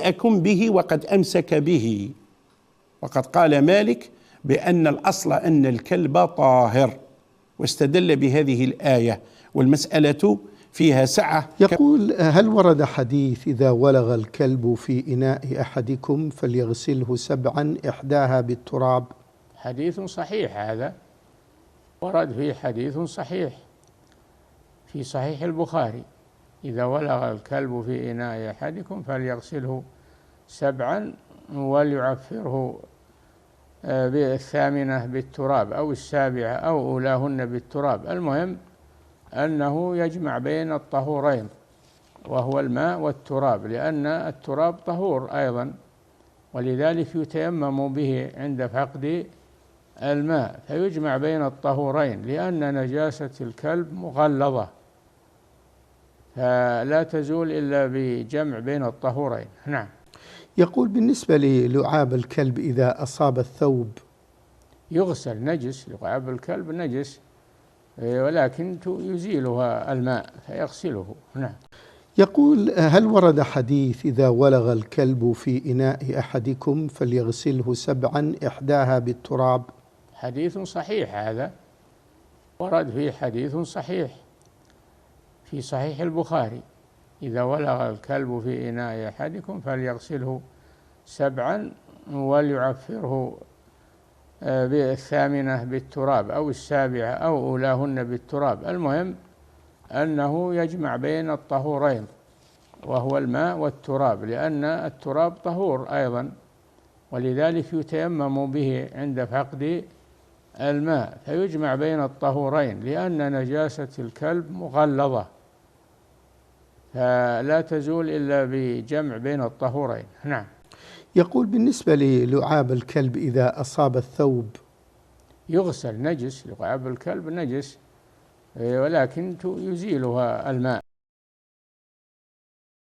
أكن به وقد أمسك به. وقد قال مالك بأن الأصل أن الكلب طاهر، واستدل بهذه الآية، والمسألة فيها سعة. يقول: هل ورد حديث إذا ولغ الكلب في إناء أحدكم فليغسله 7 إحداها بالتراب؟ حديث صحيح، هذا ورد فيه حديث صحيح في صحيح البخاري: إذا ولغ الكلب في إناء أحدكم فليغسله 7 وليعفره بالثامنة بالتراب أو السابعة أو أولاهن بالتراب. المهم أنه يجمع بين الطهورين، وهو الماء والتراب، لأن التراب طهور أيضا، ولذلك يتيمم به عند فقد الماء، فيجمع بين الطهورين، لأن نجاسة الكلب مغلظة فلا تزول إلا بجمع بين الطهورين. نعم. يقول: بالنسبة للعاب الكلب إذا أصاب الثوب يغسل، نجس، لعاب الكلب نجس، ولكن يزيلها الماء فيغسله. نعم. يقول: هل ورد حديث إذا ولغ الكلب في إناء أحدكم فليغسله 7 إحداها بالتراب؟ حديث صحيح، هذا ورد فيه حديث صحيح في صحيح البخاري: إذا ولغ الكلب في إناء أحدكم فليغسله 7 وليعفره بالثامنة بالتراب أو السابعة أو أولاهن بالتراب. المهم أنه يجمع بين الطهورين، وهو الماء والتراب، لأن التراب طهور أيضا، ولذلك يتيمم به عند فقد الماء، فيجمع بين الطهورين، لأن نجاسة الكلب مغلظة فلا تزول إلا بجمع بين الطهورين. نعم. يقول: بالنسبة للعاب الكلب إذا أصاب الثوب يغسل، نجس، لعاب الكلب نجس، ولكن يزيلها الماء.